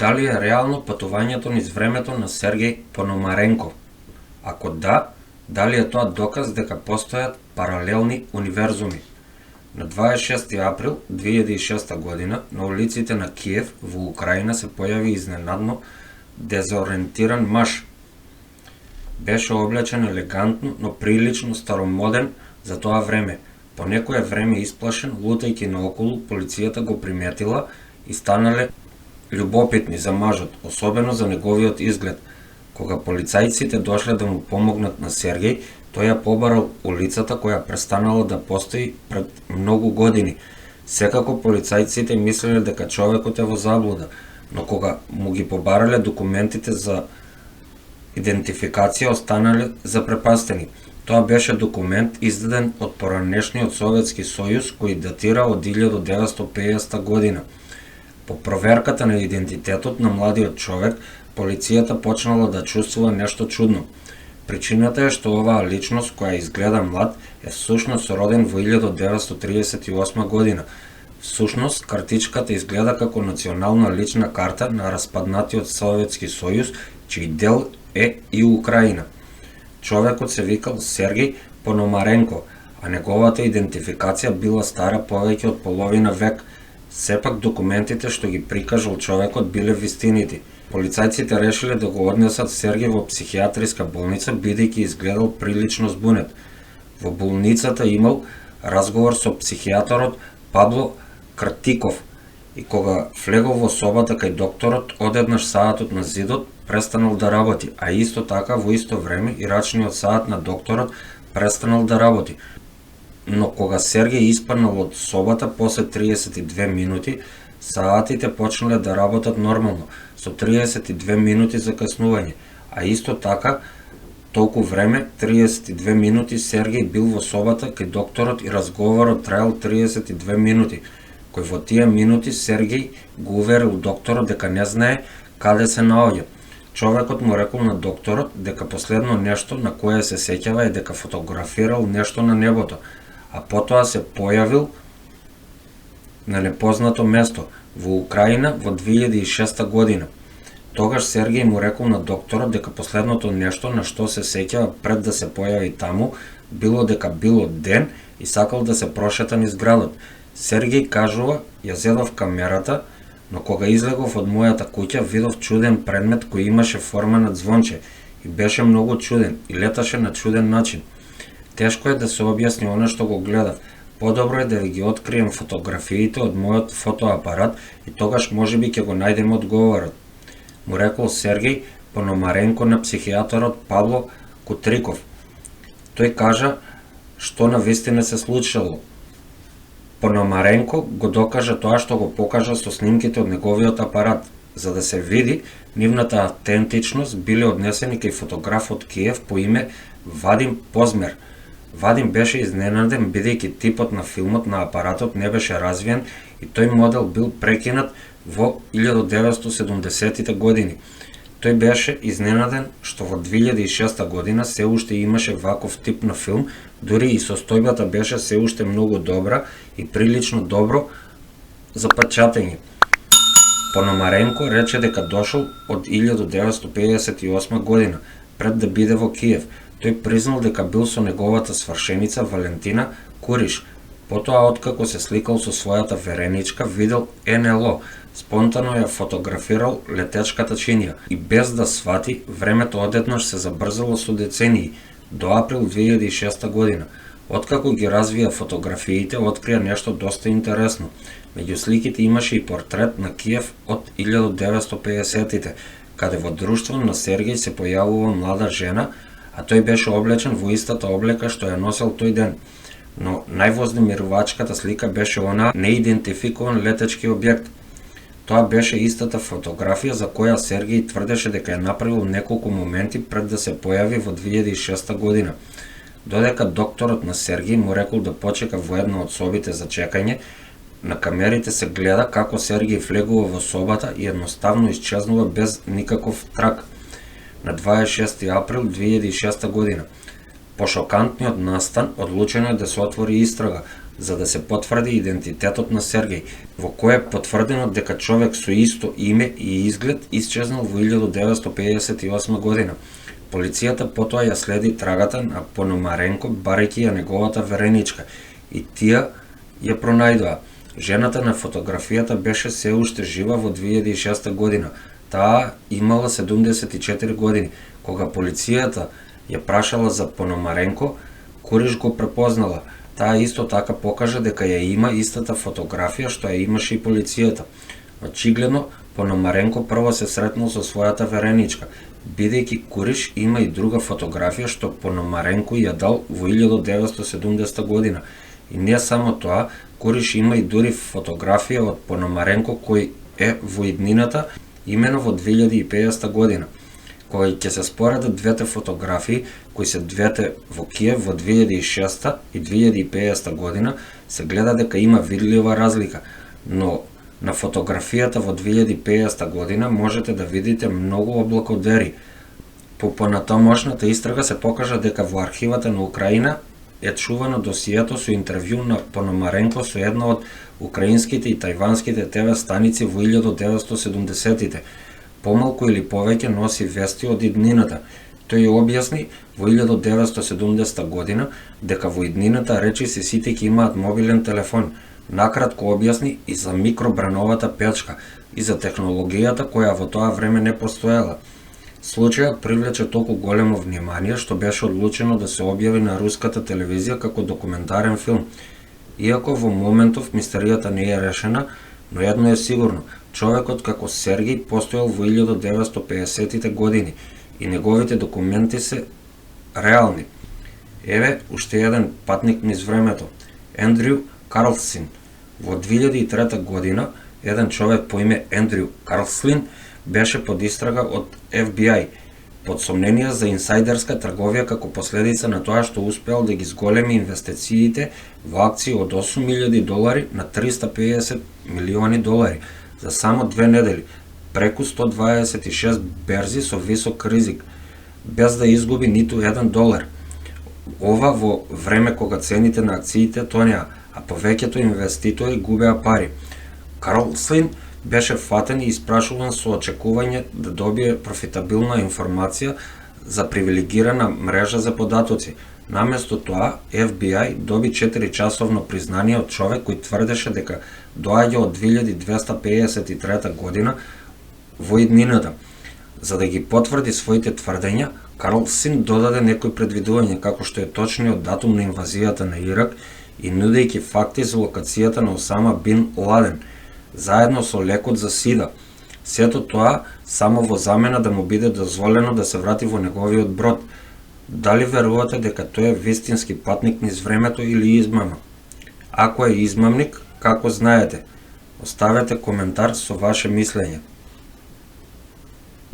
Дали е реално патувањето низ времето на Сергеј Пономаренко? Ако да, дали е тоа доказ дека постојат паралелни универзуми? На 26 април 2006 година на улиците на Киев во Украина се појави изненадно дезориентиран маж. Беше облечен елегантно, но прилично старомоден за тоа време. По некое време исплашен, лутајќи наоколу, полицијата го приметила и станале љубопитни за мажот, особено за неговиот изглед. Кога полицајците дошле да му помогнат на Сергеј, тој ја побарал улицата која престанала да постои пред многу години. Секако полицајците мислеле дека човекот е во заблуда, но кога му ги побарале документите за идентификација, останале запрепастени. Тоа беше документ издаден од поранешниот Советски сојуз кој датира од 1950 година. По проверката на идентитетот на младиот човек, полицијата почнала да чувствува нешто чудно. Причината е што оваа личност, која изгледа млад, е всушност роден во 1938 година. Всушност, картичката изгледа како национална лична карта на распаднатиот Советски сојуз, чиј дел е и Украина. Човекот се викал Сергеј Пономаренко, а неговата идентификација била стара повеќе од половина век. Сепак документите што ги прикажал човекот биле вистинити. Полицајците решиле да го однесат Сергеј во психијатриска болница, бидејќи изгледал прилично збунет. Во болницата имал разговор со психијатарот Пабло Кртиков и кога влегол во собата кај докторот, одеднаш саатот на зидот престанал да работи, а исто така во исто време и рачниот саат на докторот престанал да работи. Но кога Сергеј испаднал од собата после 32 минути, саатите почнале да работат нормално, со 32 минути закаснување, а исто така толку време, 32 минути, Сергеј бил во собата кај докторот и разговорот траел 32 минути, кој во тие минути Сергеј го уверил докторот дека не знае каде се наоѓа. Човекот му рекол на докторот дека последно нешто на кое се сеќава е дека фотографирал нешто на небото, а потоа се појавил на непознато место во Украина во 2006 година. Тогаш Сергеј му рекол на докторот дека последното нешто на што се сеќава пред да се појави таму било дека било ден и сакал да се прошета низ градот. Сергеј кажува: ја зедов камерата, но кога излегов од мојата куќа видов чуден предмет кој имаше форма на ѕвонче и беше многу чуден и леташе на чуден начин. Тешко е да се објасни она што го гледав. Подобро е да ви ги открием фотографиите од мојот фотоапарат и тогаш можеби ќе го најдеме одговорот, му рекол Сергеј Пономаренко на психијатарот Пабло Кутриков. Тој кажа што навистина се случило. Пономаренко го докажа тоа што го покажа со снимките од неговиот апарат. За да се види нивната автентичност, биле однесени кај фотограф од Киев по име Вадим Позмер. Вадим беше изненаден бидејќи типот на филмот на апаратот не беше развиен и тој модел бил прекинат во 1970-тите години. Тој беше изненаден што во 2006 година се уште имаше ваков тип на филм, дури и состојбата беше се уште многу добра и прилично добро за печатење. Пономаренко рече дека дошол од 1958 година, пред да биде во Киев. Тој признал дека бил со неговата свршеница Валентина Куриш. Потоа, откако се сликал со својата вереничка, видел НЛО, спонтано ја фотографирал летечката чинија и без да свати, времето одеднаш се забрзало со децении, до април 2006 година. Откако ги развија фотографиите, открија нешто доста интересно. Меѓу сликите имаше и портрет на Киев од 1950-тите, каде во друштво на Сергеј се појавува млада жена, а тој беше облечен во истата облека што ја носел тој ден. Но највознемирувачката слика беше она неидентификуван летечки објект. Тоа беше истата фотографија за која Сергеј тврдеше дека ја направил неколку моменти пред да се појави во 2006 година. Додека докторот на Сергеј му рекол да почека во една од собите за чекање, на камерите се гледа како Сергеј влегува во собата и едноставно исчезнува без никаков траг. На 26 април 2006 година. По шокантниот настан, одлучено е да се отвори истрага, за да се потврди идентитетот на Сергеј, во кој е потврдено дека човек со исто име и изглед исчезнал во 1958 година. Полицијата потоа ја следи трагата на Пономаренко, барајќи ја неговата вереничка, и тие ја пронајдоа. Жената на фотографијата беше се уште жива во 2006 година. Таа имала 74 години. Кога полицијата ја прашала за Пономаренко, Куриш го препознала. Таа исто така покажа дека ја има истата фотографија што ја имаше и полицијата. Очигледно, Пономаренко прво се сретнал со својата вереничка, бидејќи Куриш има и друга фотографија што Пономаренко ја дал во 1970 година. И не само тоа, Куриш има и дури фотографија од Пономаренко кој е во иднината, имено во 2050 година. Кога ќе се споредат двете фотографии, кои се двете во Киев во 2006 и 2050 година, се гледа дека има видлива разлика, но на фотографијата во 2050 година можете да видите многу облакодери. По понатамошната истрага се покажа дека во архивата на Украина е чувано досието со интервју на Пономаренко со една од украинските и тајванските ТВ станици во 1970-тите. Помалку или повеќе носи вести од иднината. Тој ја објасни во 1970 година дека во иднината речиси сите ќе имаат мобилен телефон. Накратко објасни и за микробрановата печка и за технологијата која во тоа време не постоела. Случајот привлече толку големо внимание што беше одлучено да се објави на руската телевизија како документарен филм. Иако во моментов мистеријата не е решена, но едно е сигурно, човекот како Сергеј постоел во 1950-тите години и неговите документи се реални. Еве уште еден патник низ времето. Ендрю Карлсин. Во 2003 година еден човек по име Ендрю Карлслин беше под истрага од FBI под сомнение за инсайдерска трговија како последица на тоа што успеал да ги зголеми инвестициите во акции од $8.000 на $350 милиони за само 2 недели, преку 126 берзи со висок ризик, без да изгуби ниту $1. Ова во време кога цените на акциите тонеа, а повеќето инвеститори губеа пари. Карлслин беше фатен и испрашуван со очекување да добие профитабилна информација за привилегирана мрежа за податоци. Наместо тоа, FBI доби 4-часовно признание од човек кој тврдеше дека доаѓа од 2253 година во иднината. За да ги потврди своите тврдења, Карлсин додаде некои предвидувања како што е точниот датум на инвазијата на Ирак и нудејќи факти за локацијата на Осама Бин Ладен, заедно со лекот за сида. Сето тоа само во замена да му биде дозволено да се врати во неговиот брод. Дали верувате дека тој е вистински патник низ времето или измама? Ако е измамник, како знаете? Оставете коментар со ваше мислење.